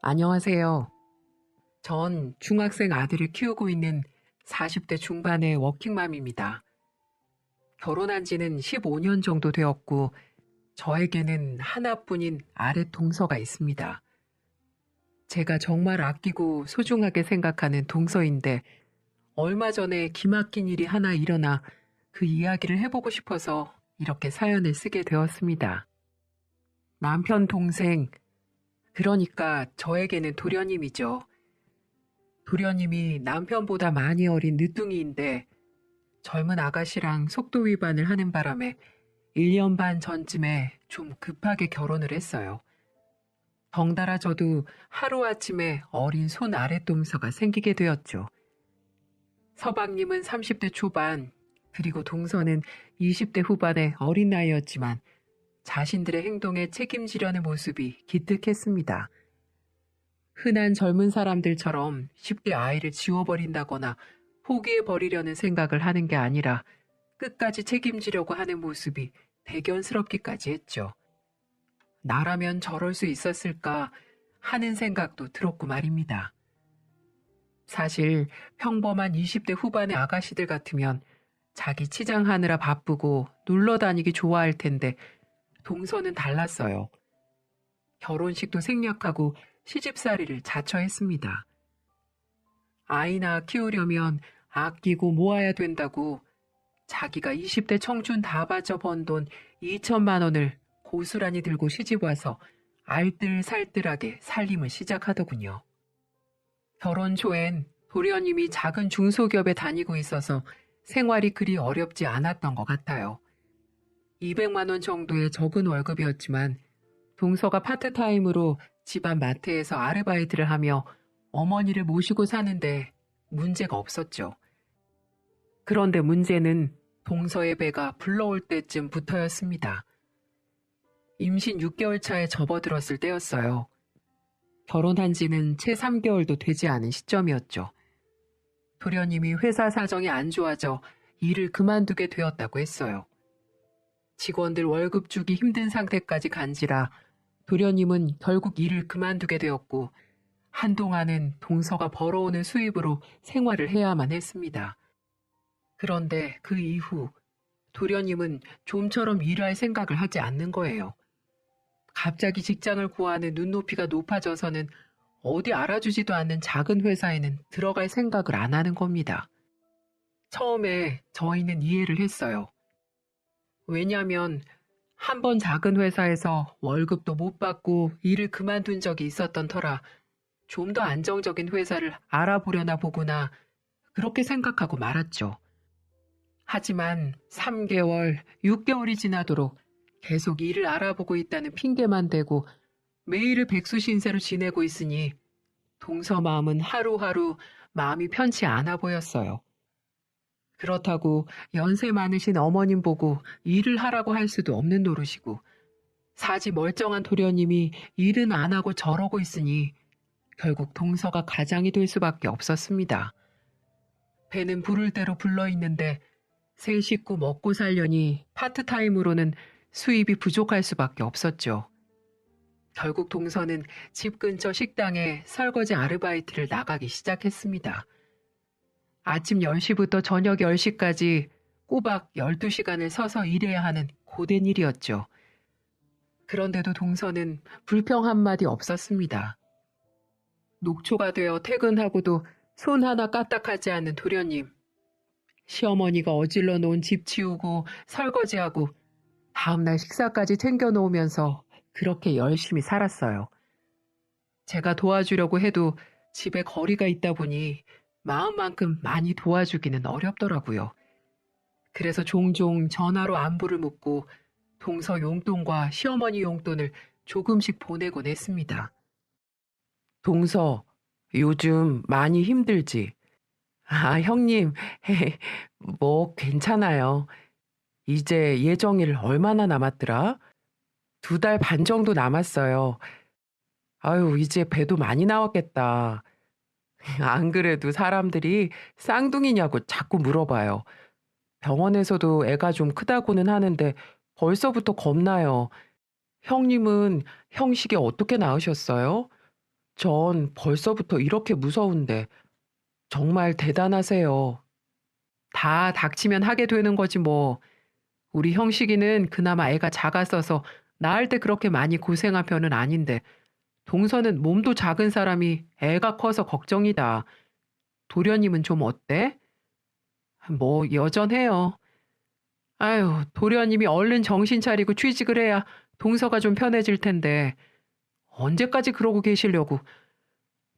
안녕하세요. 전 중학생 아들을 키우고 있는 40대 중반의 워킹맘입니다. 결혼한 지는 15년 정도 되었고, 저에게는 하나뿐인 아랫 동서가 있습니다. 제가 정말 아끼고 소중하게 생각하는 동서인데, 얼마 전에 기막힌 일이 하나 일어나 그 이야기를 해보고 싶어서 이렇게 사연을 쓰게 되었습니다. 남편 동생, 그러니까 저에게는 도련님이죠. 도련님이 남편보다 많이 어린 늦둥이인데 젊은 아가씨랑 속도 위반을 하는 바람에 1년 반 전쯤에 좀 급하게 결혼을 했어요. 덩달아 저도 하루아침에 어린 손 아랫동서가 생기게 되었죠. 서방님은 30대 초반, 그리고 동서는 20대 후반의 어린 나이였지만 자신들의 행동에 책임지려는 모습이 기특했습니다. 흔한 젊은 사람들처럼 쉽게 아이를 지워버린다거나 포기해버리려는 생각을 하는 게 아니라 끝까지 책임지려고 하는 모습이 대견스럽기까지 했죠. 나라면 저럴 수 있었을까 하는 생각도 들었고 말입니다. 사실 평범한 20대 후반의 아가씨들 같으면 자기 치장하느라 바쁘고 놀러 다니기 좋아할 텐데 동서는 달랐어요. 결혼식도 생략하고 시집살이를 자처했습니다. 아이나 키우려면 아끼고 모아야 된다고 자기가 20대 청춘 다 바쳐 번 돈 2천만 원을 고스란히 들고 시집와서 알뜰살뜰하게 살림을 시작하더군요. 결혼 초엔 도련님이 작은 중소기업에 다니고 있어서 생활이 그리 어렵지 않았던 것 같아요. 200만 원 정도의 적은 월급이었지만 동서가 파트타임으로 집안 마트에서 아르바이트를 하며 어머니를 모시고 사는데 문제가 없었죠. 그런데 문제는 동서의 배가 불러올 때쯤부터였습니다. 임신 6개월 차에 접어들었을 때였어요. 결혼한 지는 채 3개월도 되지 않은 시점이었죠. 도련님이 회사 사정이 안 좋아져 일을 그만두게 되었다고 했어요. 직원들 월급 주기 힘든 상태까지 간지라 도련님은 결국 일을 그만두게 되었고 한동안은 동서가 벌어오는 수입으로 생활을 해야만 했습니다. 그런데 그 이후 도련님은 좀처럼 일할 생각을 하지 않는 거예요. 갑자기 직장을 구하는 눈높이가 높아져서는 어디 알아주지도 않는 작은 회사에는 들어갈 생각을 안 하는 겁니다. 처음에 저희는 이해를 했어요. 왜냐하면 한 번 작은 회사에서 월급도 못 받고 일을 그만둔 적이 있었던 터라 좀 더 안정적인 회사를 알아보려나 보구나 그렇게 생각하고 말았죠. 하지만 3개월, 6개월이 지나도록 계속 일을 알아보고 있다는 핑계만 대고 매일을 백수신세로 지내고 있으니 동서 마음은 하루하루 마음이 편치 않아 보였어요. 그렇다고 연세 많으신 어머님 보고 일을 하라고 할 수도 없는 노릇이고 사지 멀쩡한 도련님이 일은 안 하고 저러고 있으니 결국 동서가 가장이 될 수밖에 없었습니다. 배는 부를 대로 불러있는데 세 식구 먹고 살려니 파트타임으로는 수입이 부족할 수밖에 없었죠. 결국 동서는 집 근처 식당에 설거지 아르바이트를 나가기 시작했습니다. 아침 10시부터 저녁 10시까지 꼬박 12시간을 서서 일해야 하는 고된 일이었죠. 그런데도 동서는 불평 한마디 없었습니다. 녹초가 되어 퇴근하고도 손 하나 까딱하지 않는 도련님. 시어머니가 어질러 놓은 집 치우고 설거지하고 다음날 식사까지 챙겨 놓으면서 그렇게 열심히 살았어요. 제가 도와주려고 해도 집에 거리가 있다 보니 마음만큼 많이 도와주기는 어렵더라고요. 그래서 종종 전화로 안부를 묻고 동서 용돈과 시어머니 용돈을 조금씩 보내곤 했습니다. 동서, 요즘 많이 힘들지? 아, 형님, 뭐 괜찮아요. 이제 예정일 얼마나 남았더라? 2달 반 정도 남았어요. 아유, 이제 배도 많이 나왔겠다. 안 그래도 사람들이 쌍둥이냐고 자꾸 물어봐요. 병원에서도 애가 좀 크다고는 하는데 벌써부터 겁나요. 형님은 형식이 어떻게 낳으셨어요? 전 벌써부터 이렇게 무서운데 정말 대단하세요. 다 닥치면 하게 되는 거지 뭐. 우리 형식이는 그나마 애가 작았어서 낳을 때 그렇게 많이 고생한 편은 아닌데 동서는 몸도 작은 사람이 애가 커서 걱정이다. 도련님은 좀 어때? 뭐 여전해요. 아유, 도련님이 얼른 정신 차리고 취직을 해야 동서가 좀 편해질 텐데 언제까지 그러고 계시려고.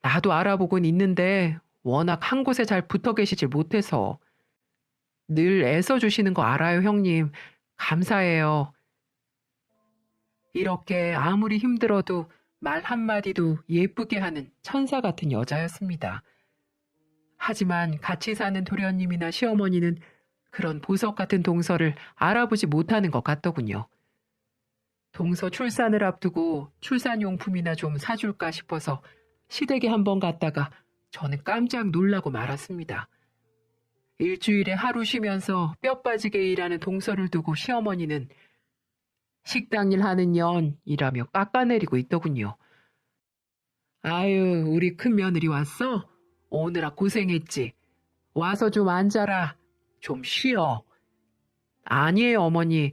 나도 알아보곤 있는데 워낙 한 곳에 잘 붙어 계시질 못해서. 늘 애써주시는 거 알아요, 형님. 감사해요. 이렇게 아무리 힘들어도 말 한마디도 예쁘게 하는 천사 같은 여자였습니다. 하지만 같이 사는 도련님이나 시어머니는 그런 보석 같은 동서를 알아보지 못하는 것 같더군요. 동서 출산을 앞두고 출산용품이나 좀 사줄까 싶어서 시댁에 한번 갔다가 저는 깜짝 놀라고 말았습니다. 일주일에 하루 쉬면서 뼈 빠지게 일하는 동서를 두고 시어머니는 식당 일 하는 년이라며 깎아내리고 있더군요. 아유, 우리 큰 며느리 왔어? 오느라 고생했지. 와서 좀 앉아라. 좀 쉬어. 아니에요, 어머니.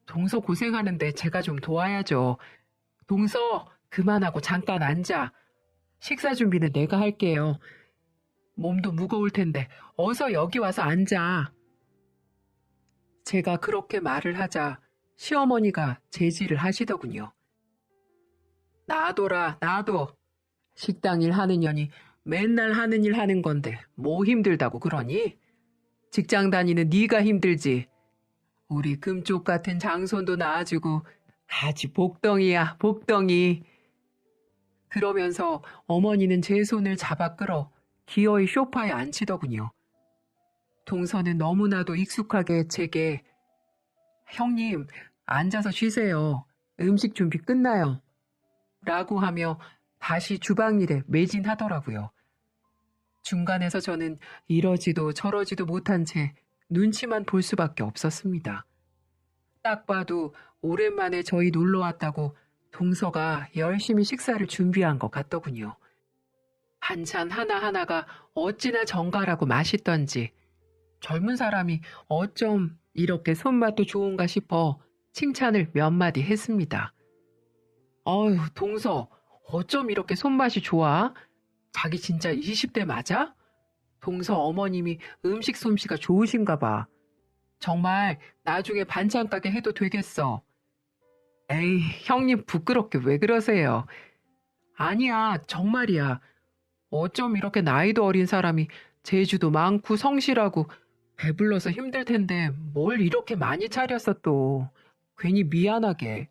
동서 고생하는데 제가 좀 도와야죠. 동서, 그만하고 잠깐 앉아. 식사 준비는 내가 할게요. 몸도 무거울 텐데 어서 여기 와서 앉아. 제가 그렇게 말을 하자 시어머니가 제지를 하시더군요. 놔둬라, 놔둬. 식당 일 하는 년이 맨날 하는 일 하는 건데 뭐 힘들다고 그러니? 직장 다니는 네가 힘들지. 우리 금쪽 같은 장손도 낳아주고 아주 복덩이야, 복덩이. 그러면서 어머니는 제 손을 잡아 끌어 기어이 소파에 앉히더군요. 동서는 너무나도 익숙하게 제게 형님, 앉아서 쉬세요. 음식 준비 끝나요. 라고 하며 다시 주방 일에 매진하더라고요. 중간에서 저는 이러지도 저러지도 못한 채 눈치만 볼 수밖에 없었습니다. 딱 봐도 오랜만에 저희 놀러 왔다고 동서가 열심히 식사를 준비한 것 같더군요. 반찬 하나하나가 어찌나 정갈하고 맛있던지 젊은 사람이 어쩜 이렇게 손맛도 좋은가 싶어 칭찬을 몇 마디 했습니다. 어휴, 동서, 어쩜 이렇게 손맛이 좋아? 자기 진짜 20대 맞아? 동서 어머님이 음식 솜씨가 좋으신가 봐. 정말 나중에 반찬 가게 해도 되겠어. 에이, 형님 부끄럽게 왜 그러세요? 아니야, 정말이야. 어쩜 이렇게 나이도 어린 사람이 재주도 많고 성실하고 배불러서 힘들 텐데 뭘 이렇게 많이 차렸어 또. 괜히 미안하게.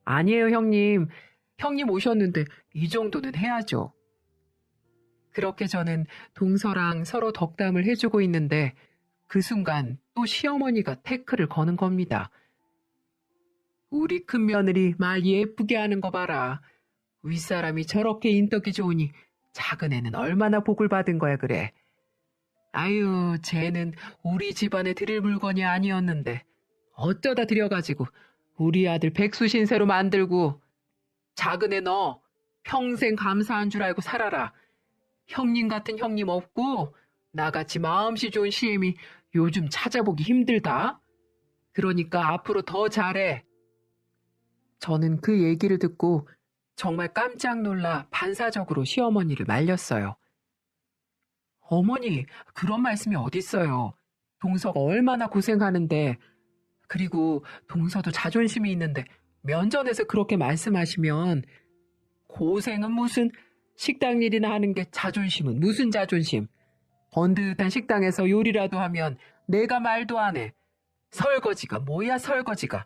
아니에요, 형님. 형님 오셨는데 이 정도는 해야죠. 그렇게 저는 동서랑 서로 덕담을 해주고 있는데 그 순간 또 시어머니가 태클을 거는 겁니다. 우리 큰며느리 말 예쁘게 하는 거 봐라. 윗사람이 저렇게 인덕이 좋으니 작은 애는 얼마나 복을 받은 거야 그래. 아유, 쟤는 우리 집안에 드릴 물건이 아니었는데 어쩌다 들여가지고 우리 아들 백수신세로 만들고. 작은 애 너 평생 감사한 줄 알고 살아라. 형님 같은 형님 없고 나같이 마음씨 좋은 시엠이 요즘 찾아보기 힘들다. 그러니까 앞으로 더 잘해. 저는 그 얘기를 듣고 정말 깜짝 놀라 반사적으로 시어머니를 말렸어요. 어머니, 그런 말씀이 어딨어요. 동서가 얼마나 고생하는데. 그리고 동서도 자존심이 있는데 면전에서 그렇게 말씀하시면 고생은 무슨, 식당 일이나 하는 게 자존심은 무슨 자존심. 번듯한 식당에서 요리라도 하면 내가 말도 안 해. 설거지가 뭐야 설거지가.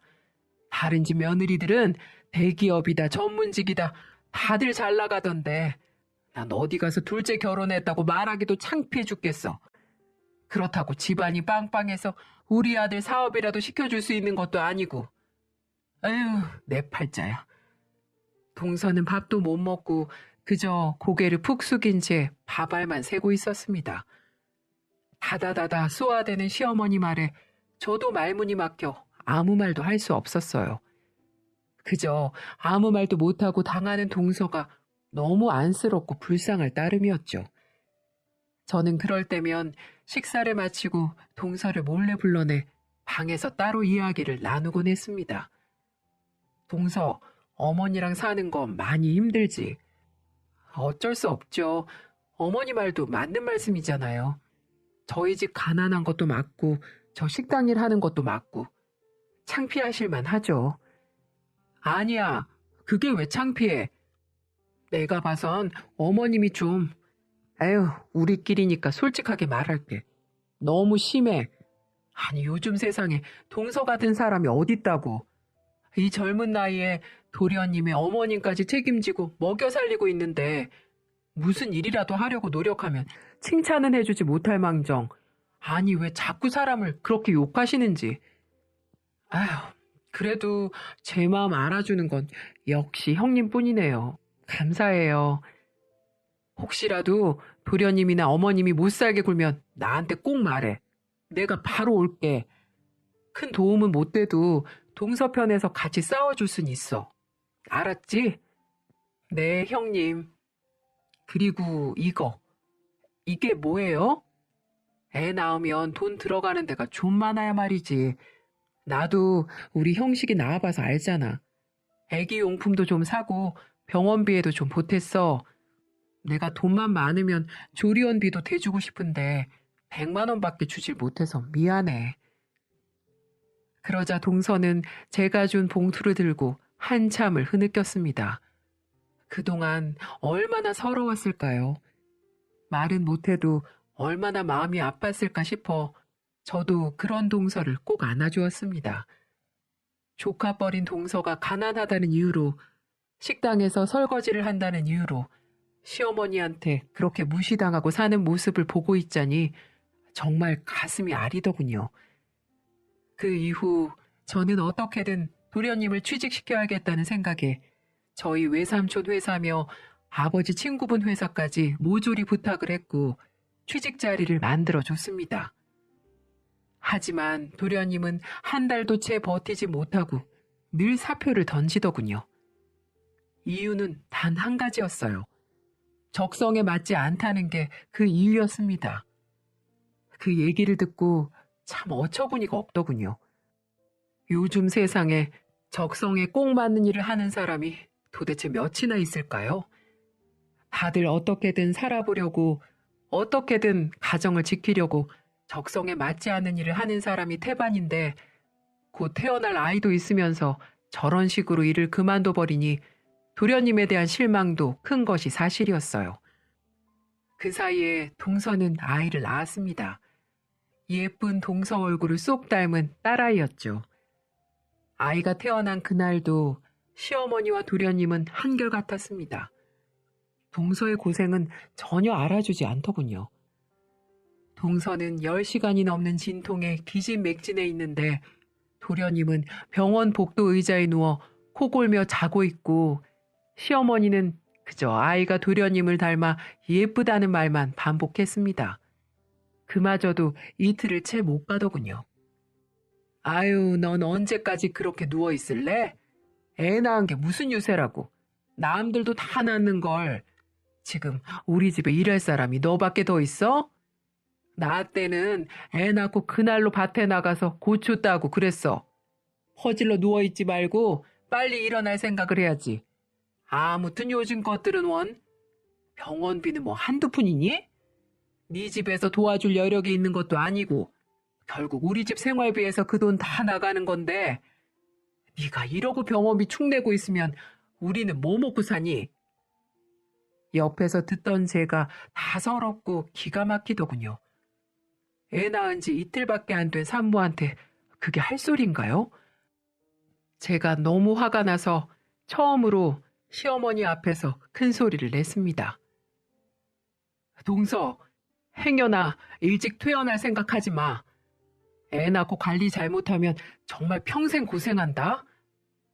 다른 집 며느리들은 대기업이다 전문직이다 다들 잘 나가던데 난 어디 가서 둘째 결혼했다고 말하기도 창피해 죽겠어. 그렇다고 집안이 빵빵해서 우리 아들 사업이라도 시켜줄 수 있는 것도 아니고. 아유, 내 팔자야. 동서는 밥도 못 먹고 그저 고개를 푹 숙인 채 밥알만 세고 있었습니다. 다다다다 쏘아대는 시어머니 말에 저도 말문이 막혀 아무 말도 할 수 없었어요. 그저 아무 말도 못하고 당하는 동서가 너무 안쓰럽고 불쌍할 따름이었죠. 저는 그럴 때면 식사를 마치고 동서를 몰래 불러내 방에서 따로 이야기를 나누곤 했습니다. 동서, 어머니랑 사는 거 많이 힘들지? 어쩔 수 없죠. 어머니 말도 맞는 말씀이잖아요. 저희 집 가난한 것도 맞고 저 식당 일 하는 것도 맞고 창피하실만 하죠. 아니야, 그게 왜 창피해? 내가 봐선 어머님이 좀 에휴, 우리끼리니까 솔직하게 말할게. 너무 심해. 아니, 요즘 세상에 동서 같은 사람이 어딨다고. 이 젊은 나이에 도련님의 어머님까지 책임지고 먹여 살리고 있는데 무슨 일이라도 하려고 노력하면 칭찬은 해주지 못할 망정. 아니, 왜 자꾸 사람을 그렇게 욕하시는지. 아휴, 그래도 제 마음 알아주는 건 역시 형님뿐이네요. 감사해요. 혹시라도 도련님이나 어머님이 못 살게 굴면 나한테 꼭 말해. 내가 바로 올게. 큰 도움은 못 돼도 동서편에서 같이 싸워줄 순 있어. 알았지? 네, 형님. 그리고 이거. 이게 뭐예요? 애 낳으면 돈 들어가는 데가 좀 많아야 말이지. 나도 우리 형식이 낳아봐서 알잖아. 애기 용품도 좀 사고 병원비에도 좀 보탰어. 내가 돈만 많으면 조리원비도 대주고 싶은데 100만 원밖에 주질 못해서 미안해. 그러자 동서는 제가 준 봉투를 들고 한참을 흐느꼈습니다. 그동안 얼마나 서러웠을까요? 말은 못해도 얼마나 마음이 아팠을까 싶어 저도 그런 동서를 꼭 안아주었습니다. 조카뻘인 동서가 가난하다는 이유로 식당에서 설거지를 한다는 이유로 시어머니한테 그렇게 무시당하고 사는 모습을 보고 있자니 정말 가슴이 아리더군요. 그 이후 저는 어떻게든 도련님을 취직시켜야겠다는 생각에 저희 외삼촌 회사며 아버지 친구분 회사까지 모조리 부탁을 했고 취직 자리를 만들어줬습니다. 하지만 도련님은 한 달도 채 버티지 못하고 늘 사표를 던지더군요. 이유는 단 한 가지였어요. 적성에 맞지 않다는 게 그 이유였습니다. 그 얘기를 듣고 참 어처구니가 없더군요. 요즘 세상에 적성에 꼭 맞는 일을 하는 사람이 도대체 몇이나 있을까요? 다들 어떻게든 살아보려고, 어떻게든 가정을 지키려고 적성에 맞지 않는 일을 하는 사람이 태반인데 곧 태어날 아이도 있으면서 저런 식으로 일을 그만둬 버리니 도련님에 대한 실망도 큰 것이 사실이었어요. 그 사이에 동서는 아이를 낳았습니다. 예쁜 동서 얼굴을 쏙 닮은 딸아이였죠. 아이가 태어난 그날도 시어머니와 도련님은 한결같았습니다. 동서의 고생은 전혀 알아주지 않더군요. 동서는 10시간이 넘는 진통에 기진맥진해 있는데 도련님은 병원 복도 의자에 누워 코골며 자고 있고 시어머니는 그저 아이가 도련님을 닮아 예쁘다는 말만 반복했습니다. 그마저도 이틀을 채 못 가더군요. 아유, 넌 언제까지 그렇게 누워있을래? 애 낳은 게 무슨 유세라고. 남들도 다 낳는 걸. 지금 우리 집에 일할 사람이 너밖에 더 있어? 나 때는 애 낳고 그날로 밭에 나가서 고추 따고 그랬어. 퍼질러 누워있지 말고 빨리 일어날 생각을 해야지. 아무튼 요즘 것들은 원. 병원비는 뭐 한두 푼이니? 네 집에서 도와줄 여력이 있는 것도 아니고 결국 우리 집 생활비에서 그 돈 다 나가는 건데 네가 이러고 병원비 축 내고 있으면 우리는 뭐 먹고 사니? 옆에서 듣던 제가 다 서럽고 기가 막히더군요. 애 낳은 지 이틀밖에 안 된 산모한테 그게 할 소리인가요? 제가 너무 화가 나서 처음으로 시어머니 앞에서 큰 소리를 냈습니다. 동서, 행여나 일찍 퇴원할 생각하지 마. 애 낳고 관리 잘못하면 정말 평생 고생한다.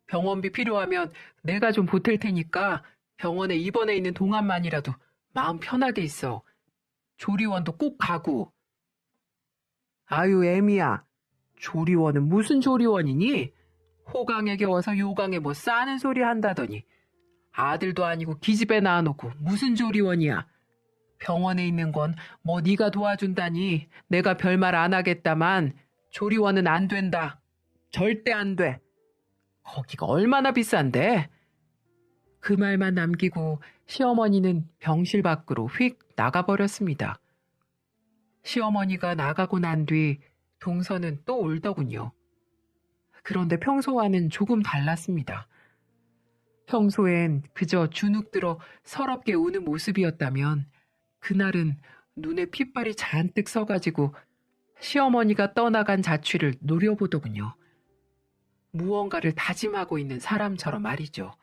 병원비 필요하면 내가 좀 보탤 테니까 병원에 입원해 있는 동안만이라도 마음 편하게 있어. 조리원도 꼭 가고. 아유, 애미야. 조리원은 무슨 조리원이니? 호강에 겨워서 요강에 뭐 싸는 소리 한다더니 아들도 아니고 기집애 낳아놓고 무슨 조리원이야. 병원에 있는 건 뭐 네가 도와준다니 내가 별말 안 하겠다만 조리원은 안 된다. 절대 안 돼. 거기가 얼마나 비싼데? 그 말만 남기고 시어머니는 병실 밖으로 휙 나가버렸습니다. 시어머니가 나가고 난 뒤 동서는 또 울더군요. 그런데 평소와는 조금 달랐습니다. 평소엔 그저 주눅들어 서럽게 우는 모습이었다면 그날은 눈에 핏발이 잔뜩 서가지고 시어머니가 떠나간 자취를 노려보더군요. 무언가를 다짐하고 있는 사람처럼 말이죠.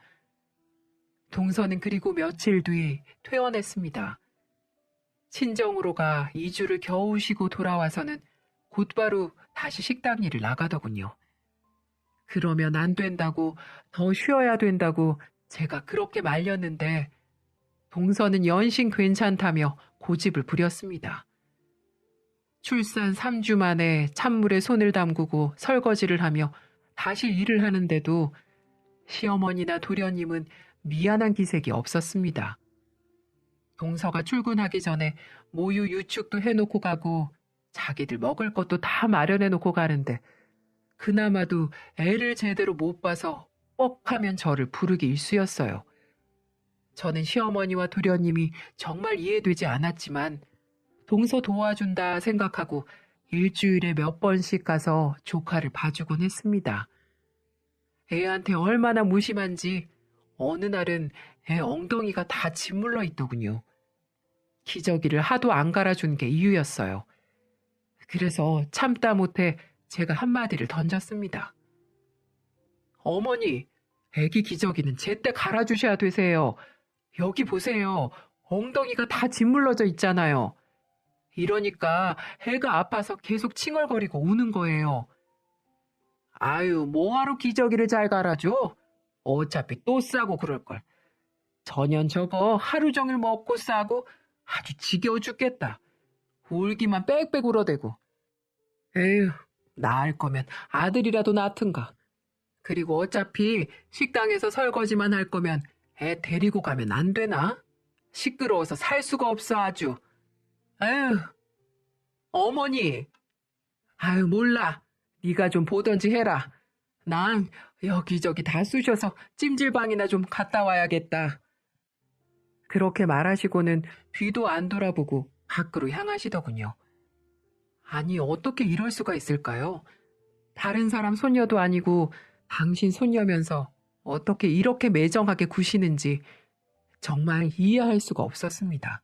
동서는 그리고 며칠 뒤 퇴원했습니다. 친정으로 가 2주를 겨우 쉬고 돌아와서는 곧바로 다시 식당 일을 나가더군요. 그러면 안 된다고, 더 쉬어야 된다고 제가 그렇게 말렸는데 동서는 연신 괜찮다며 고집을 부렸습니다. 출산 3주 만에 찬물에 손을 담그고 설거지를 하며 다시 일을 하는데도 시어머니나 도련님은 미안한 기색이 없었습니다. 동서가 출근하기 전에 모유 유축도 해놓고 가고 자기들 먹을 것도 다 마련해놓고 가는데 그나마도 애를 제대로 못 봐서 뻑하면 저를 부르기 일쑤였어요. 저는 시어머니와 도련님이 정말 이해되지 않았지만 동서 도와준다 생각하고 일주일에 몇 번씩 가서 조카를 봐주곤 했습니다. 애한테 얼마나 무심한지 어느 날은 애 엉덩이가 다 짓물러 있더군요. 기저귀를 하도 안 갈아준 게 이유였어요. 그래서 참다 못해 제가 한마디를 던졌습니다. 어머니, 애기 기저귀는 제때 갈아주셔야 되세요. 여기 보세요. 엉덩이가 다 짓물러져 있잖아요. 이러니까 애가 아파서 계속 칭얼거리고 우는 거예요. 아유, 뭐하러 기저귀를 잘 갈아줘? 어차피 또 싸고 그럴걸. 전현 저거 하루 종일 먹고 싸고 아주 지겨워 죽겠다. 울기만 빽빽 울어대고. 에휴, 낳을 거면 아들이라도 낳든가. 그리고 어차피 식당에서 설거지만 할 거면 애 데리고 가면 안 되나? 시끄러워서 살 수가 없어 아주. 에휴, 어머니. 아유, 몰라. 네가 좀 보던지 해라. 난 여기저기 다 쑤셔서 찜질방이나 좀 갔다 와야겠다. 그렇게 말하시고는 뒤도 안 돌아보고 밖으로 향하시더군요. 아니, 어떻게 이럴 수가 있을까요? 다른 사람 손녀도 아니고 당신 손녀면서 어떻게 이렇게 매정하게 구시는지 정말 이해할 수가 없었습니다.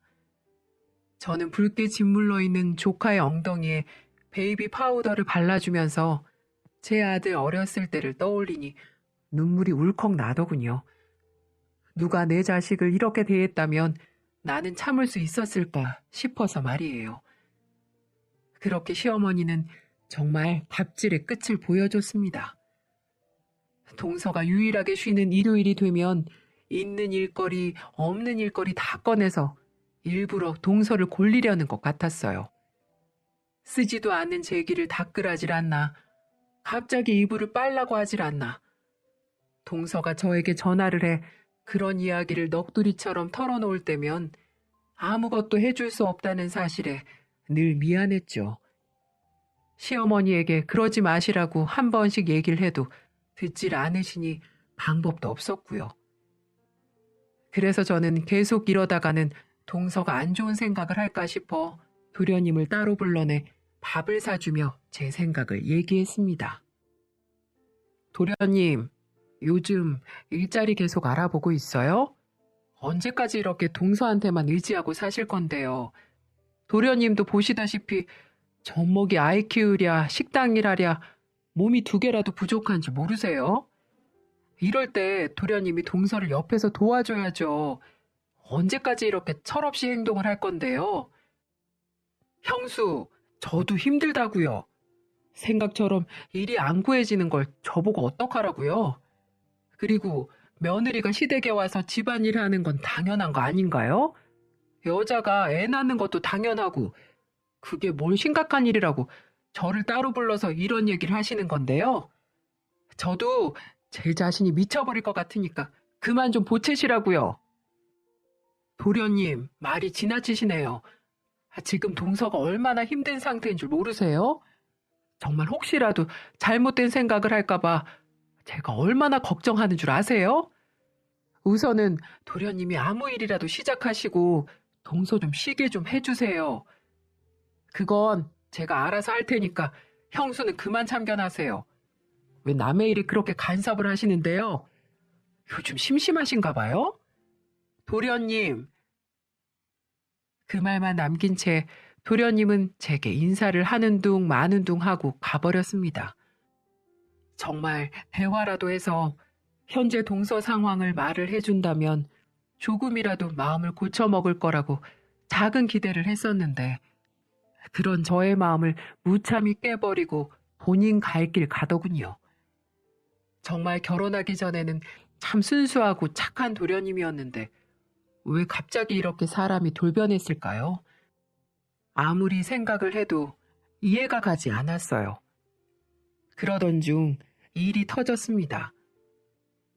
저는 붉게 짓물러 있는 조카의 엉덩이에 베이비 파우더를 발라주면서 제 아들 어렸을 때를 떠올리니 눈물이 울컥 나더군요. 누가 내 자식을 이렇게 대했다면 나는 참을 수 있었을까 싶어서 말이에요. 그렇게 시어머니는 정말 갑질의 끝을 보여줬습니다. 동서가 유일하게 쉬는 일요일이 되면 있는 일거리, 없는 일거리 다 꺼내서 일부러 동서를 골리려는 것 같았어요. 쓰지도 않는 제기를 닦으라질 않나, 갑자기 이불을 빨라고 하질 않나. 동서가 저에게 전화를 해 그런 이야기를 넋두리처럼 털어놓을 때면 아무것도 해줄 수 없다는 사실에 늘 미안했죠. 시어머니에게 그러지 마시라고 한 번씩 얘기를 해도 듣질 않으시니 방법도 없었고요. 그래서 저는 계속 이러다가는 동서가 안 좋은 생각을 할까 싶어 도련님을 따로 불러내 밥을 사주며 제 생각을 얘기했습니다. 도련님, 요즘 일자리 계속 알아보고 있어요? 언제까지 이렇게 동서한테만 의지하고 사실 건데요. 도련님도 보시다시피 젖먹이 아이 키우랴 식당 일하랴 몸이 2개라도 부족한지 모르세요? 이럴 때 도련님이 동서를 옆에서 도와줘야죠. 언제까지 이렇게 철없이 행동을 할 건데요. 형수, 저도 힘들다고요. 생각처럼 일이 안 구해지는 걸 저보고 어떡하라고요? 그리고 며느리가 시댁에 와서 집안일 하는 건 당연한 거 아닌가요? 여자가 애 낳는 것도 당연하고 그게 뭘 심각한 일이라고 저를 따로 불러서 이런 얘기를 하시는 건데요. 저도 제 자신이 미쳐버릴 것 같으니까 그만 좀 보채시라고요. 도련님, 말이 지나치시네요. 지금 동서가 얼마나 힘든 상태인 줄 모르세요? 정말 혹시라도 잘못된 생각을 할까봐 제가 얼마나 걱정하는 줄 아세요? 우선은 도련님이 아무 일이라도 시작하시고 동서 좀 쉬게 좀 해주세요. 그건 제가 알아서 할 테니까 형수는 그만 참견하세요. 왜 남의 일에 그렇게 간섭을 하시는데요? 요즘 심심하신가 봐요? 도련님. 그 말만 남긴 채 도련님은 제게 인사를 하는 둥 마는 둥 하고 가버렸습니다. 정말 대화라도 해서 현재 동서 상황을 말을 해준다면 조금이라도 마음을 고쳐먹을 거라고 작은 기대를 했었는데 그런 저의 마음을 무참히 깨버리고 본인 갈 길 가더군요. 정말 결혼하기 전에는 참 순수하고 착한 도련님이었는데 왜 갑자기 이렇게 사람이 돌변했을까요? 아무리 생각을 해도 이해가 가지 않았어요. 그러던 중 일이 터졌습니다.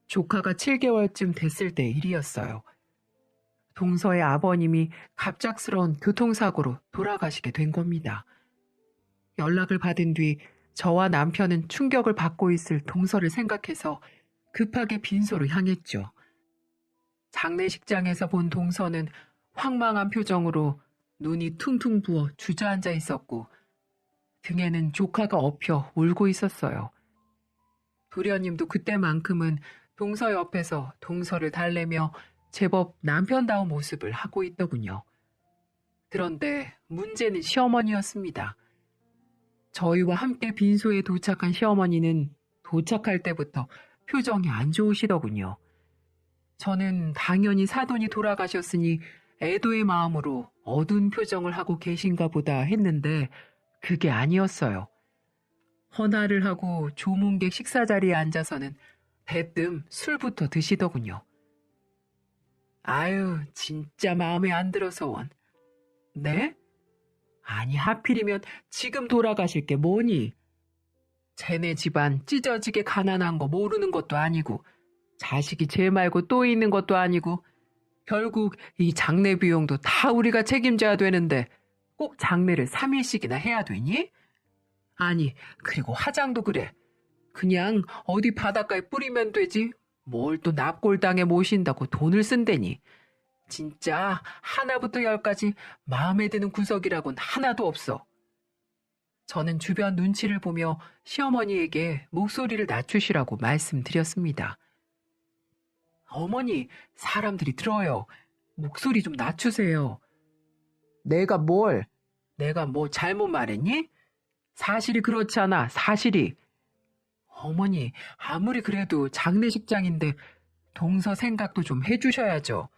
조카가 7개월쯤 됐을 때 일이었어요. 동서의 아버님이 갑작스러운 교통사고로 돌아가시게 된 겁니다. 연락을 받은 뒤 저와 남편은 충격을 받고 있을 동서를 생각해서 급하게 빈소로 향했죠. 장례식장에서 본 동서는 황망한 표정으로 눈이 퉁퉁 부어 주저앉아 있었고 등에는 조카가 엎여 울고 있었어요. 도련님도 그때만큼은 동서 옆에서 동서를 달래며 제법 남편다운 모습을 하고 있더군요. 그런데 문제는 시어머니였습니다. 저희와 함께 빈소에 도착한 시어머니는 도착할 때부터 표정이 안 좋으시더군요. 저는 당연히 사돈이 돌아가셨으니 애도의 마음으로 어두운 표정을 하고 계신가 보다 했는데 그게 아니었어요. 헌화를 하고 조문객 식사 자리에 앉아서는 대뜸 술부터 드시더군요. 아유, 진짜 마음에 안 들어서 원. 네? 아니, 하필이면 지금 돌아가실 게 뭐니? 쟤네 집안 찢어지게 가난한 거 모르는 것도 아니고 자식이 쟤 말고 또 있는 것도 아니고 결국 이 장례 비용도 다 우리가 책임져야 되는데 꼭 장례를 3일씩이나 해야 되니? 아니, 그리고 화장도 그래. 그냥 어디 바닷가에 뿌리면 되지. 뭘 또 납골당에 모신다고 돈을 쓴다니. 진짜 하나부터 열까지 마음에 드는 구석이라곤 하나도 없어. 저는 주변 눈치를 보며 시어머니에게 목소리를 낮추시라고 말씀드렸습니다. 어머니, 사람들이 들어요. 목소리 좀 낮추세요. 내가 뭘? 내가 뭐 잘못 말했니? 사실이 그렇잖아, 사실이. 어머니, 아무리 그래도 장례식장인데 동서 생각도 좀 해주셔야죠.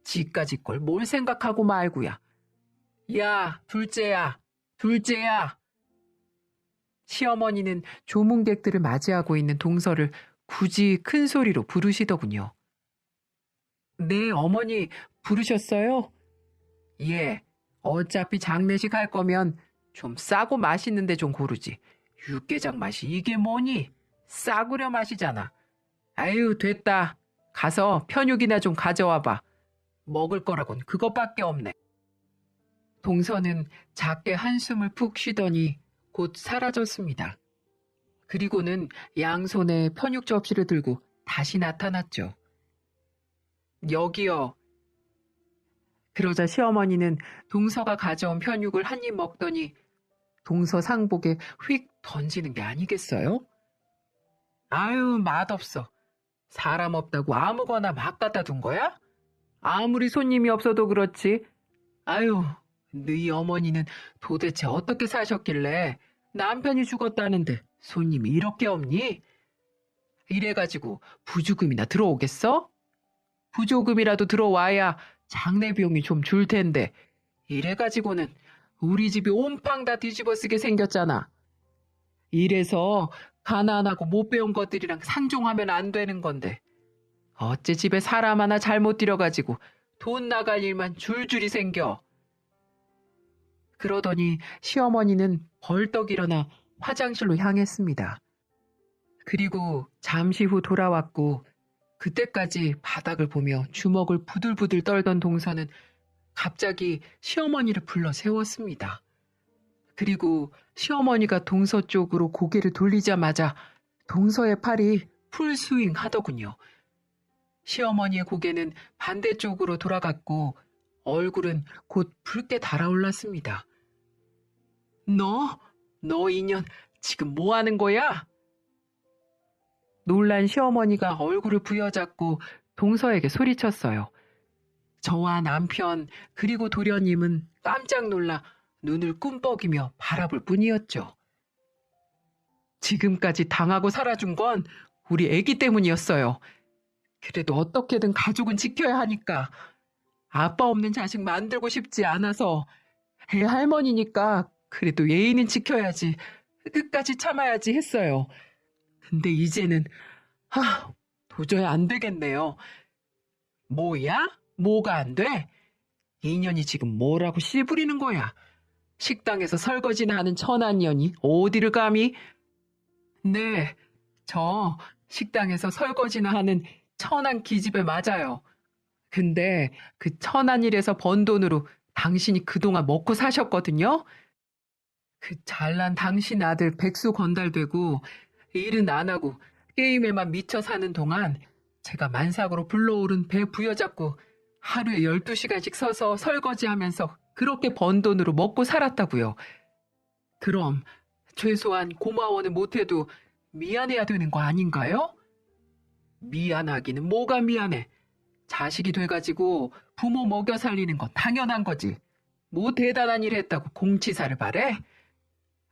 지까지 걸 뭘 생각하고 말고야. 야, 둘째야, 둘째야. 시어머니는 조문객들을 맞이하고 있는 동서를 굳이 큰 소리로 부르시더군요. 네, 어머니 부르셨어요? 예, 어차피 장례식 할 거면 좀 싸고 맛있는데 좀 고르지. 육개장 맛이 이게 뭐니? 싸구려 맛이잖아. 아유, 됐다. 가서 편육이나 좀 가져와봐. 먹을 거라곤 그것밖에 없네. 동서는 작게 한숨을 푹 쉬더니 곧 사라졌습니다. 그리고는 양손에 편육 접시를 들고 다시 나타났죠. 여기요. 그러자 시어머니는 동서가 가져온 편육을 한 입 먹더니 동서 상복에 휙 던지는 게 아니겠어요? 아유, 맛없어. 사람 없다고 아무거나 막 갖다 둔 거야? 아무리 손님이 없어도 그렇지. 아유, 너희 어머니는 도대체 어떻게 사셨길래 남편이 죽었다는데 손님이 이렇게 없니? 이래가지고 부조금이나 들어오겠어? 부조금이라도 들어와야 장례 비용이 좀 줄 텐데 이래가지고는 우리 집이 온팡 다 뒤집어 쓰게 생겼잖아. 이래서 가난하고 못 배운 것들이랑 상종하면 안 되는 건데 어째 집에 사람 하나 잘못 들여가지고 돈 나갈 일만 줄줄이 생겨. 그러더니 시어머니는 벌떡 일어나 화장실로 향했습니다. 그리고 잠시 후 돌아왔고 그때까지 바닥을 보며 주먹을 부들부들 떨던 동서는 갑자기 시어머니를 불러 세웠습니다. 그리고 시어머니가 동서 쪽으로 고개를 돌리자마자 동서의 팔이 풀스윙 하더군요. 시어머니의 고개는 반대쪽으로 돌아갔고 얼굴은 곧 붉게 달아올랐습니다. 너 인연 지금 뭐 하는 거야? 놀란 시어머니가 얼굴을 부여잡고 동서에게 소리쳤어요. 저와 남편 그리고 도련님은 깜짝 놀라 눈을 꿈뻑이며 바라볼 뿐이었죠. 지금까지 당하고 살아준 건 우리 애기 때문이었어요. 그래도 어떻게든 가족은 지켜야 하니까 아빠 없는 자식 만들고 싶지 않아서 애 할머니니까 그래도 예의는 지켜야지 끝까지 참아야지 했어요. 근데 이제는 도저히 안 되겠네요. 뭐야? 뭐가 안 돼? 인연이 지금 뭐라고 씨부리는 거야? 식당에서 설거지나 하는 천한 년이 어디를 감히? 네, 저 식당에서 설거지나 하는 천한 기집애 맞아요. 근데 그 천한 일에서 번 돈으로 당신이 그동안 먹고 사셨거든요? 그 잘난 당신 아들 백수 건달되고 일은 안 하고 게임에만 미쳐 사는 동안 제가 만삭으로 불러오른 배 부여잡고 하루에 12시간씩 서서 설거지하면서 그렇게 번 돈으로 먹고 살았다고요. 그럼 최소한 고마워는 못해도 미안해야 되는 거 아닌가요? 미안하기는 뭐가 미안해. 자식이 돼가지고 부모 먹여 살리는 건 당연한 거지. 뭐 대단한 일 했다고 공치사를 바래?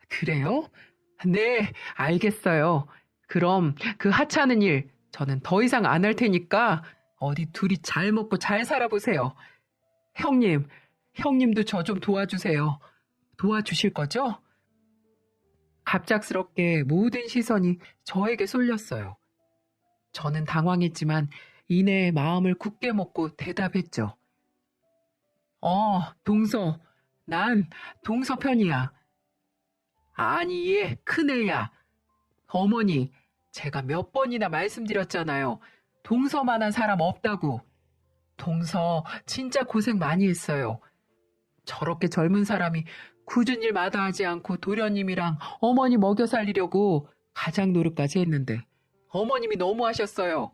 그래요? 네, 알겠어요. 그럼 그 하찮은 일 저는 더 이상 안 할 테니까 어디 둘이 잘 먹고 잘 살아보세요. 형님도 저 좀 도와주세요. 도와주실 거죠? 갑작스럽게 모든 시선이 저에게 쏠렸어요. 저는 당황했지만 이내 마음을 굳게 먹고 대답했죠. 동서. 난 동서 편이야. 아니, 얘 큰애야. 어머니, 제가 몇 번이나 말씀드렸잖아요. 동서만한 사람 없다고. 동서 진짜 고생 많이 했어요. 저렇게 젊은 사람이 굳은 일 마다하지 않고 도련님이랑 어머니 먹여 살리려고 가장 노력까지 했는데 어머님이 너무 하셨어요.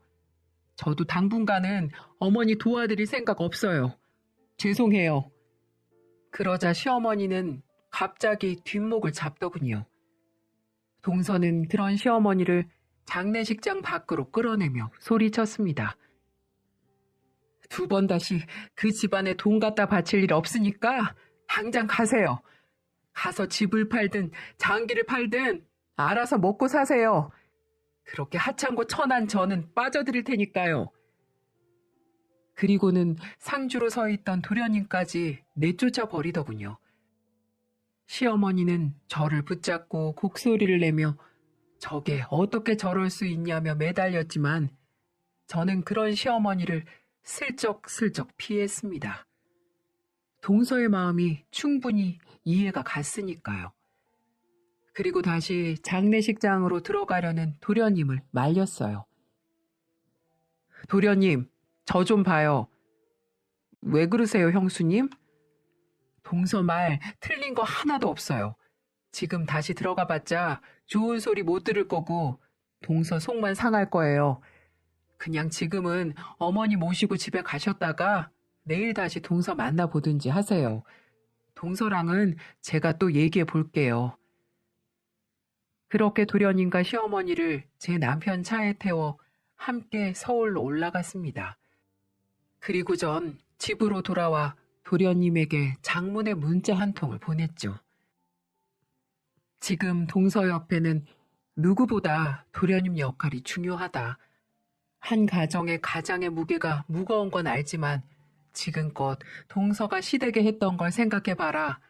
저도 당분간은 어머니 도와드릴 생각 없어요. 죄송해요. 그러자 시어머니는 갑자기 뒷목을 잡더군요. 동서는 그런 시어머니를 장례식장 밖으로 끌어내며 소리쳤습니다. 두 번 다시 그 집안에 돈 갖다 바칠 일 없으니까 당장 가세요. 가서 집을 팔든 장기를 팔든 알아서 먹고 사세요. 그렇게 하찮고 천한 저는 빠져드릴 테니까요. 그리고는 상주로 서 있던 도련님까지 내쫓아 버리더군요. 시어머니는 저를 붙잡고 곡소리를 내며 저게 어떻게 저럴 수 있냐며 매달렸지만 저는 그런 시어머니를 슬쩍슬쩍 피했습니다. 동서의 마음이 충분히 이해가 갔으니까요. 그리고 다시 장례식장으로 들어가려는 도련님을 말렸어요. 도련님, 저 좀 봐요. 왜 그러세요, 형수님? 동서 말 틀린 거 하나도 없어요. 지금 다시 들어가 봤자 좋은 소리 못 들을 거고 동서 속만 상할 거예요. 그냥 지금은 어머니 모시고 집에 가셨다가 내일 다시 동서 만나보든지 하세요. 동서랑은 제가 또 얘기해 볼게요. 그렇게 도련님과 시어머니를 제 남편 차에 태워 함께 서울로 올라갔습니다. 그리고 전 집으로 돌아와 도련님에게 장문의 문자 한 통을 보냈죠. 지금 동서 옆에는 누구보다 도련님 역할이 중요하다. 한 가정의 가장의 무게가 무거운 건 알지만 지금껏 동서가 시댁에 했던 걸 생각해봐라.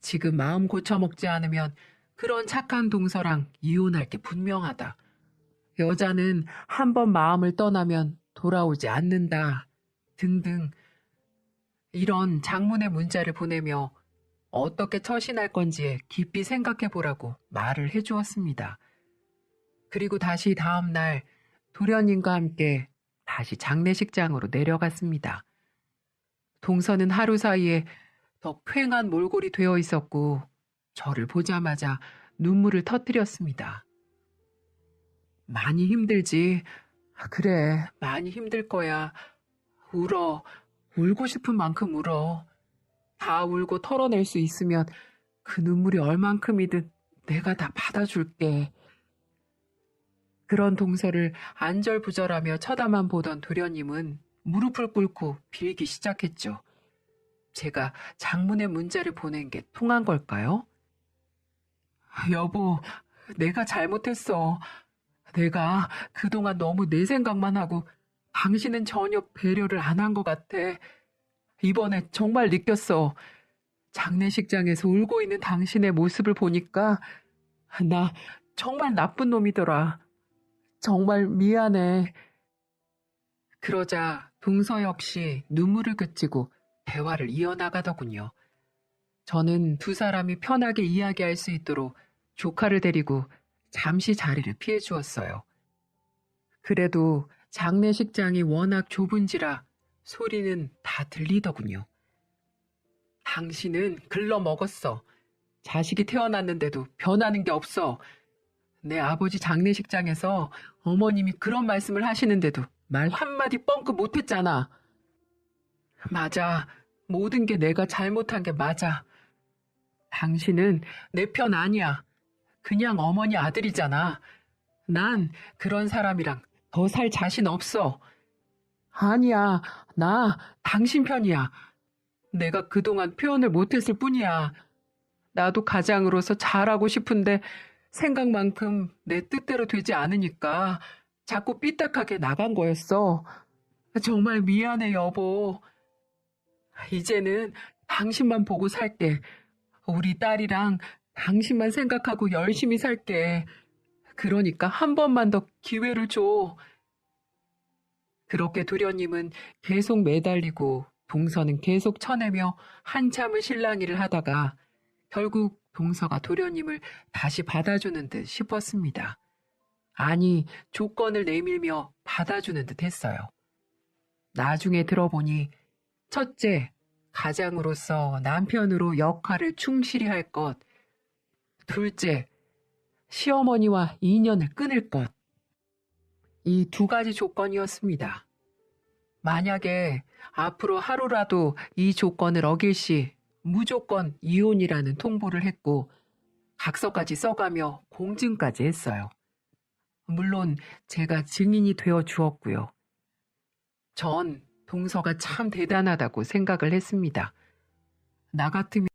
지금 마음 고쳐먹지 않으면 그런 착한 동서랑 이혼할 게 분명하다. 여자는 한 번 마음을 떠나면 돌아오지 않는다. 등등 이런 장문의 문자를 보내며 어떻게 처신할 건지 깊이 생각해보라고 말을 해주었습니다. 그리고 다시 다음 날 도련님과 함께 다시 장례식장으로 내려갔습니다. 동서는 하루 사이에 더 퀭한 몰골이 되어 있었고 저를 보자마자 눈물을 터뜨렸습니다. 많이 힘들지. 그래, 많이 힘들 거야. 울어. 울고 싶은 만큼 울어. 다 울고 털어낼 수 있으면 그 눈물이 얼만큼이든 내가 다 받아줄게. 그런 동서를 안절부절하며 쳐다만 보던 도련님은 무릎을 꿇고 빌기 시작했죠. 제가 장문의 문자를 보낸 게 통한 걸까요? 여보, 내가 잘못했어. 내가 그동안 너무 내 생각만 하고 당신은 전혀 배려를 안 한 것 같아. 이번에 정말 느꼈어. 장례식장에서 울고 있는 당신의 모습을 보니까 나 정말 나쁜 놈이더라. 정말 미안해. 그러자 동서 역시 눈물을 그치고 대화를 이어나가더군요. 저는 두 사람이 편하게 이야기할 수 있도록 조카를 데리고 잠시 자리를 피해 주었어요. 그래도 장례식장이 워낙 좁은지라 소리는 다 들리더군요. 당신은 글러먹었어. 자식이 태어났는데도 변하는 게 없어. 내 아버지 장례식장에서 어머님이 그런 말씀을 하시는데도 말 한마디 뻥끗 못했잖아. 맞아. 모든 게 내가 잘못한 게 맞아. 당신은 내 편 아니야. 그냥 어머니 아들이잖아. 난 그런 사람이랑 더 살 자신 없어. 아니야. 나 당신 편이야. 내가 그동안 표현을 못했을 뿐이야. 나도 가장으로서 잘하고 싶은데 생각만큼 내 뜻대로 되지 않으니까 자꾸 삐딱하게 나간 거였어. 정말 미안해, 여보. 이제는 당신만 보고 살게. 우리 딸이랑 당신만 생각하고 열심히 살게. 그러니까 한 번만 더 기회를 줘. 그렇게 도련님은 계속 매달리고 동서는 계속 쳐내며 한참을 실랑이를 하다가 결국 동서가 도련님을 다시 받아주는 듯 싶었습니다. 아니, 조건을 내밀며 받아주는 듯 했어요. 나중에 들어보니 첫째, 가장으로서 남편으로 역할을 충실히 할 것. 둘째, 시어머니와 인연을 끊을 것. 이 두 가지 조건이었습니다. 만약에 앞으로 하루라도 이 조건을 어길 시 무조건 이혼이라는 통보를 했고 각서까지 써가며 공증까지 했어요. 물론 제가 증인이 되어 주었고요. 전 동서가 참 대단하다고 생각을 했습니다. 나 같으면